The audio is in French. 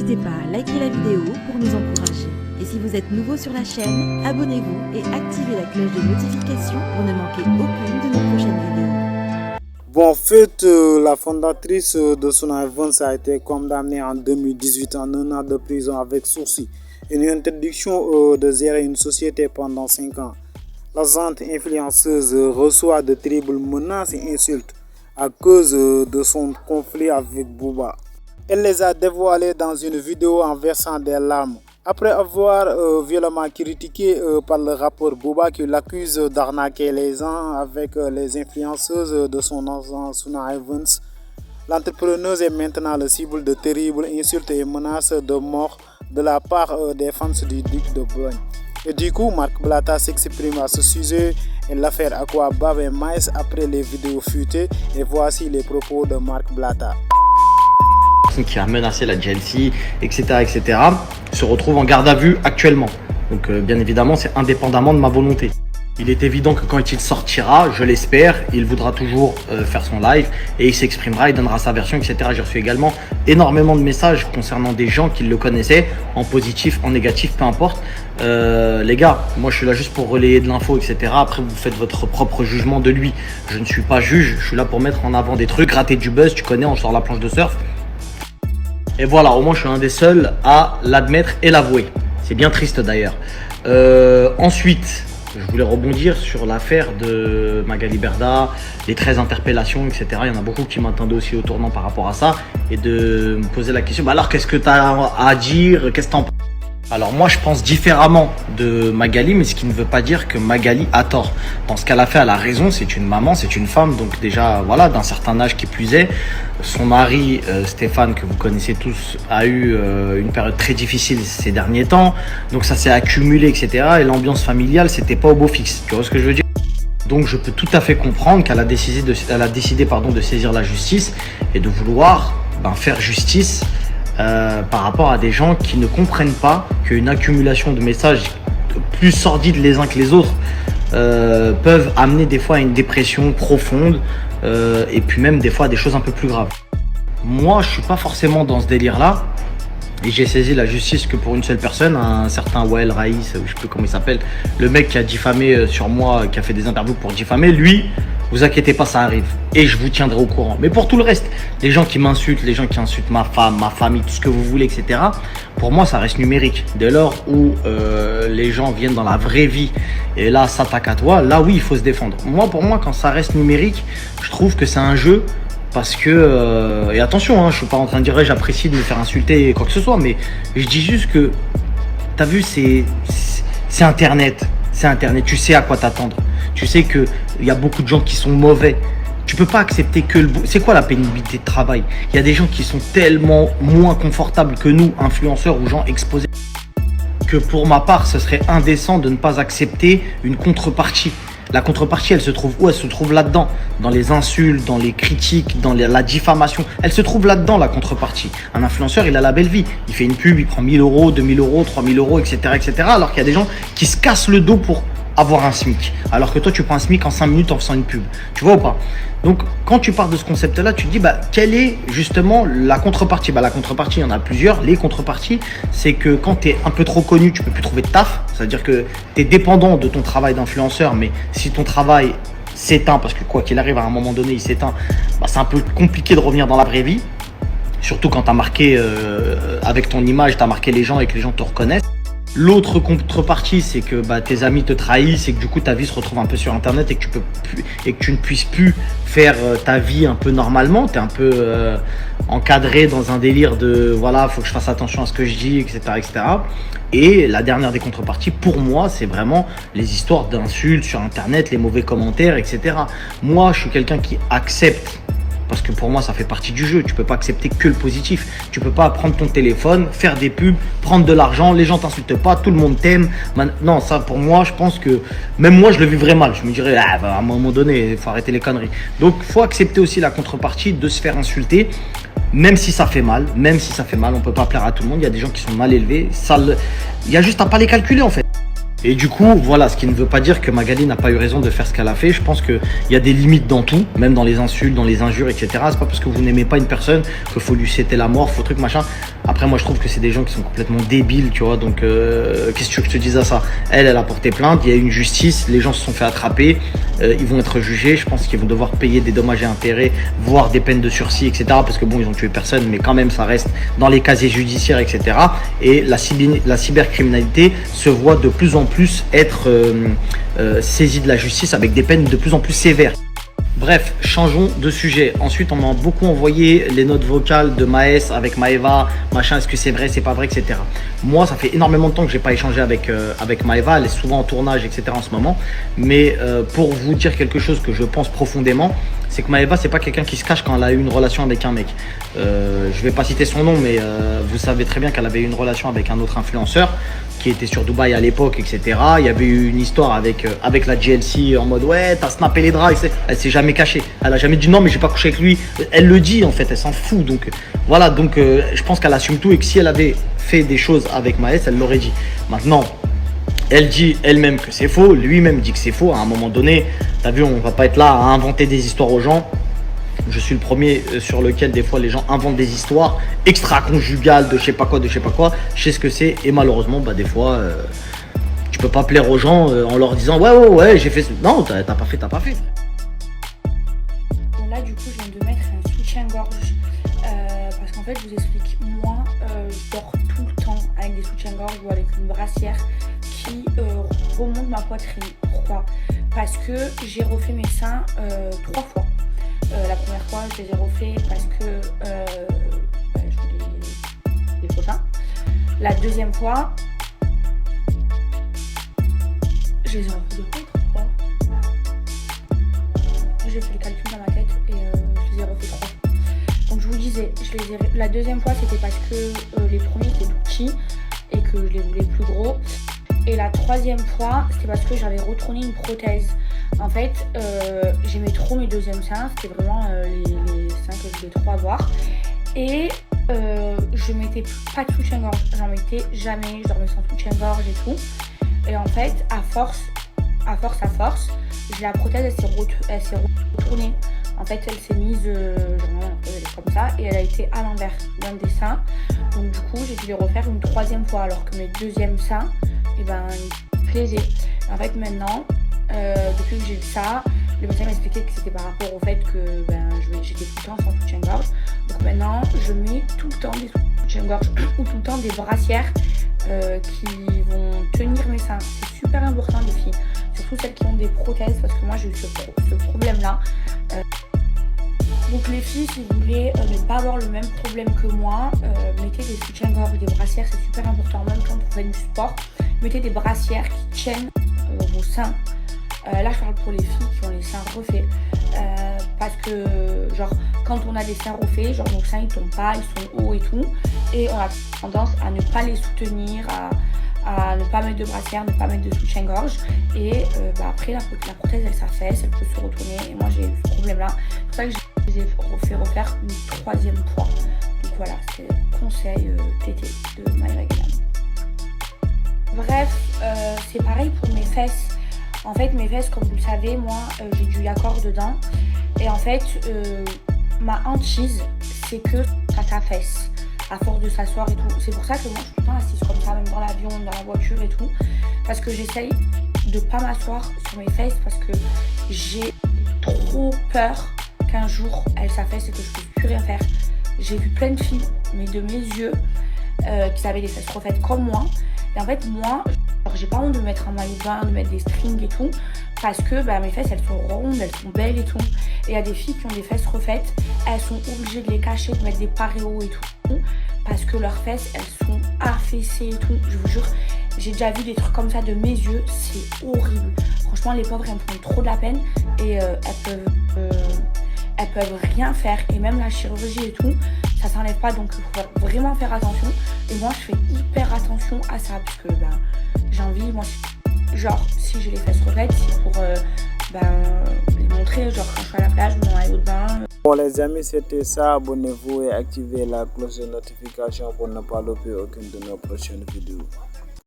N'hésitez pas à liker la vidéo pour nous encourager. Et si vous êtes nouveau sur la chaîne, abonnez-vous et activez la cloche de notification pour ne manquer aucune de nos prochaines vidéos. Bon, en fait, la fondatrice de Souna Evans a été condamnée en 2018 en 1 an de prison avec sursis et une interdiction de gérer une société pendant 5 ans. La gente influenceuse reçoit de terribles menaces et insultes à cause de son conflit avec Booba. Elle les a dévoilées dans une vidéo en versant des larmes. Après avoir violemment critiqué par le rappeur Booba qui l'accuse d'arnaquer les gens avec les influenceuses de son agent Souna Evans, l'entrepreneuse est maintenant la cible de terribles insultes et menaces de mort de la part des fans du duc de Boulogne. Et du coup, Marc Blatta s'exprime à ce sujet et l'affaire Aqua Bab et Maïs après les vidéos futées. Et voici les propos de Marc Blatta. Qui a menacé la GLC, etc., se retrouve en garde à vue actuellement. Donc bien évidemment, c'est indépendamment de ma volonté. Il est évident que quand il sortira, je l'espère, il voudra toujours faire son live et il s'exprimera, il donnera sa version, etc. J'ai reçu également énormément de messages concernant des gens qui le connaissaient, en positif, en négatif, peu importe. Les gars, moi je suis là juste pour relayer de l'info, etc. Après, vous faites votre propre jugement de lui. Je ne suis pas juge, je suis là pour mettre en avant des trucs, gratter du buzz, tu connais, on sort la planche de surf. Et voilà, au moins je suis un des seuls à l'admettre et l'avouer. C'est bien triste d'ailleurs. Ensuite, je voulais rebondir sur l'affaire de Magali Berda, les 13 interpellations, etc. Il y en a beaucoup qui m'attendaient aussi au tournant par rapport à ça. Et de me poser la question, alors qu'est-ce que tu as à dire? Qu'est-ce que tu en penses? Alors moi je pense différemment de Magali, mais ce qui ne veut pas dire que Magali a tort. Dans ce qu'elle a fait, elle a raison, c'est une maman, c'est une femme, donc déjà voilà, d'un certain âge qui plus est. Son mari Stéphane, que vous connaissez tous, a eu une période très difficile ces derniers temps, donc ça s'est accumulé, etc. Et l'ambiance familiale, c'était pas au beau fixe, tu vois ce que je veux dire? Donc je peux tout à fait comprendre qu'elle a décidé de saisir la justice et de vouloir faire justice par rapport à des gens qui ne comprennent pas qu'une accumulation de messages plus sordides les uns que les autres peuvent amener des fois à une dépression profonde et puis même des fois à des choses un peu plus graves. Moi, je suis pas forcément dans ce délire-là et j'ai saisi la justice que pour une seule personne, un certain Wael Raïs, je sais plus comment il s'appelle, le mec qui a diffamé sur moi, qui a fait des interviews pour diffamer, lui, vous inquiétez pas, ça arrive et je vous tiendrai au courant. Mais pour tout le reste, les gens qui m'insultent, les gens qui insultent ma femme, ma famille, tout ce que vous voulez, etc., pour moi, ça reste numérique. Dès lors où les gens viennent dans la vraie vie et là, s'attaquent à toi, là, oui, il faut se défendre. Moi, pour moi, quand ça reste numérique, je trouve que c'est un jeu parce que, et attention, je suis pas en train de dire j'apprécie de me faire insulter quoi que ce soit, mais je dis juste que, t'as vu, c'est Internet. C'est Internet, tu sais à quoi t'attendre. Tu sais qu'il y a beaucoup de gens qui sont mauvais. Tu peux pas accepter que c'est quoi la pénibilité de travail? Il y a des gens qui sont tellement moins confortables que nous, influenceurs ou gens exposés, que pour ma part, ce serait indécent de ne pas accepter une contrepartie. La contrepartie, elle se trouve où? Elle se trouve là-dedans, dans les insultes, dans les critiques, dans la diffamation. Elle se trouve là-dedans, la contrepartie. Un influenceur, il a la belle vie. Il fait une pub, il prend 1000 euros, 2000 euros, 3000 euros, etc., etc. Alors qu'il y a des gens qui se cassent le dos pour avoir un SMIC. Alors que toi, tu prends un SMIC en 5 minutes en faisant une pub. Tu vois ou pas? Donc, quand tu pars de ce concept-là, tu te dis, quelle est justement la contrepartie? La contrepartie, il y en a plusieurs. Les contreparties, c'est que quand tu es un peu trop connu, tu peux plus trouver de taf. C'est-à-dire que tu es dépendant de ton travail d'influenceur, mais si ton travail s'éteint, parce que quoi qu'il arrive, à un moment donné, il s'éteint, c'est un peu compliqué de revenir dans la vraie vie. Surtout quand tu as marqué, avec ton image, tu as marqué les gens et que les gens te reconnaissent. L'autre contrepartie, c'est que tes amis te trahissent et que du coup ta vie se retrouve un peu sur internet et que tu ne puisses plus faire ta vie un peu normalement. Tu es un peu encadré dans un délire de voilà, faut que je fasse attention à ce que je dis, etc., etc. Et la dernière des contreparties, pour moi, c'est vraiment les histoires d'insultes sur internet, les mauvais commentaires, etc. Moi, je suis quelqu'un qui accepte. Parce que pour moi, ça fait partie du jeu. Tu peux pas accepter que le positif. Tu peux pas prendre ton téléphone, faire des pubs, prendre de l'argent. Les gens t'insultent pas, tout le monde t'aime. Non, ça pour moi, je pense que même moi, je le vivrais mal. Je me dirais, à un moment donné, il faut arrêter les conneries. Donc, il faut accepter aussi la contrepartie de se faire insulter. Même si ça fait mal, on peut pas plaire à tout le monde. Il y a des gens qui sont mal élevés. Il y a juste à pas les calculer en fait. Et du coup, voilà, ce qui ne veut pas dire que Magali n'a pas eu raison de faire ce qu'elle a fait. Je pense qu'il y a des limites dans tout, même dans les insultes, dans les injures, etc. C'est pas parce que vous n'aimez pas une personne qu'il faut lui souhaiter la mort, faut truc, machin. Après, moi, je trouve que c'est des gens qui sont complètement débiles, tu vois. Donc, qu'est-ce que tu veux que je te dise à ça? Elle a porté plainte, il y a une justice, les gens se sont fait attraper, ils vont être jugés. Je pense qu'ils vont devoir payer des dommages et intérêts, voire des peines de sursis, etc. Parce que bon, ils ont tué personne, mais quand même, ça reste dans les casiers judiciaires, etc. Et la cybercriminalité se voit de plus en plus être saisie de la justice avec des peines de plus en plus sévères. Bref, changeons de sujet. Ensuite, on m'a beaucoup envoyé les notes vocales de Maës avec Maëva, machin, est-ce que c'est vrai, c'est pas vrai, etc. Moi, ça fait énormément de temps que j'ai pas échangé avec Maëva, elle est souvent en tournage, etc. en ce moment. Mais pour vous dire quelque chose que je pense profondément, c'est que Maëva, c'est pas quelqu'un qui se cache quand elle a eu une relation avec un mec. Je vais pas citer son nom, mais vous savez très bien qu'elle avait eu une relation avec un autre influenceur qui était sur Dubaï à l'époque, etc. Il y avait eu une histoire avec la GLC en mode ouais, t'as snappé les draps. Elle s'est jamais cachée. Elle a jamais dit non, mais j'ai pas couché avec lui. Elle le dit en fait, elle s'en fout. Donc voilà, donc je pense qu'elle assume tout et que si elle avait fait des choses avec Maës, elle l'aurait dit. Maintenant, elle dit elle-même que c'est faux, lui-même dit que c'est faux. À un moment donné, t'as vu, on va pas être là à inventer des histoires aux gens. Je suis le premier sur lequel des fois les gens inventent des histoires extra-conjugales de je sais pas quoi, je sais ce que c'est et malheureusement des fois tu peux pas plaire aux gens en leur disant ouais j'ai fait non t'as pas fait. Bon là du coup je viens de mettre un soutien-gorge parce qu'en fait je vous explique, moi je dors tout le temps avec des soutiens-gorge ou avec une brassière qui remonte ma poitrine. Pourquoi? Parce que j'ai refait mes seins 3 fois. La première fois, je les ai refaits parce que je voulais des copains. La deuxième fois, je les ai refaits 2 fois, 3 fois. J'ai fait le calcul dans ma tête et je les ai refaits 3 fois. Donc je vous disais, la deuxième fois c'était parce que les premiers étaient tout petits et que je les voulais plus gros. Et la troisième fois, c'était parce que j'avais retourné une prothèse. En fait, j'aimais trop mes deuxièmes seins, c'était vraiment les seins que je voulais trop avoir. Et je mettais pas de soutien-gorge, j'en mettais jamais, je dormais sans soutien-gorge et tout. Et en fait, à force, la prothèse elle s'est retournée. En fait, elle s'est mise elle est comme ça et elle a été à l'envers d'un des seins. Donc du coup, j'ai dû les refaire une 3e fois alors que mes deuxièmes seins, ils me plaisaient. En fait, maintenant, depuis que j'ai eu ça, le médecin m'a expliqué que c'était par rapport au fait que j'étais tout le temps sans soutien-gorge. Donc maintenant, je mets tout le temps des soutiens-gorge ou tout le temps des brassières qui vont tenir mes seins. C'est super important les filles, surtout celles qui ont des prothèses parce que moi j'ai eu ce problème-là. Donc les filles, si vous voulez ne pas avoir le même problème que moi, mettez des soutiens-gorge, des brassières, c'est super important. Même quand vous faites du sport, mettez des brassières qui tiennent vos seins. Là je parle pour les filles qui ont les seins refaits parce que genre quand on a des seins refaits, genre nos seins ils tombent pas, ils sont hauts et tout, et on a tendance à ne pas les soutenir, à ne pas mettre de brassière, ne pas mettre de soutien-gorge et après la prothèse elle s'affaisse, elle peut se retourner et moi j'ai eu ce problème là. C'est pour ça que je les ai fait refaire une 3e fois. Donc voilà, c'est le conseil TT de Maëva Guénam. Bref, c'est pareil pour mes fesses. En fait mes fesses, comme vous le savez, moi j'ai du Yacore dedans et en fait ma hantise c'est que ça s'affaisse à force de s'asseoir et tout. C'est pour ça que moi je suis tout le temps assise comme ça, même dans l'avion, dans la voiture et tout, parce que j'essaye de pas m'asseoir sur mes fesses parce que j'ai trop peur qu'un jour elles s'affaissent et que je ne peux plus rien faire. J'ai vu plein de filles, mais de mes yeux, qui avaient les fesses refaites comme moi. Et en fait moi, j'ai pas honte de mettre un maillot de bain, de mettre des strings et tout, parce que mes fesses elles sont rondes, elles sont belles et tout. Et il y a des filles qui ont des fesses refaites, elles sont obligées de les cacher, de mettre des paréos et tout, parce que leurs fesses elles sont affaissées et tout. Je vous jure, j'ai déjà vu des trucs comme ça de mes yeux, c'est horrible. Franchement les pauvres elles me font trop de la peine et elles peuvent rien faire. Et même la chirurgie et tout, ça s'enlève pas, donc il faut vraiment faire attention. Et moi je fais hyper attention à ça parce que j'ai envie, moi genre si j'ai les fesses refaites, c'est pour les montrer, genre quand je suis à la plage, mon maillot de bain. Bon les amis, c'était ça, abonnez-vous et activez la cloche de notification pour ne pas louper aucune de nos prochaines vidéos.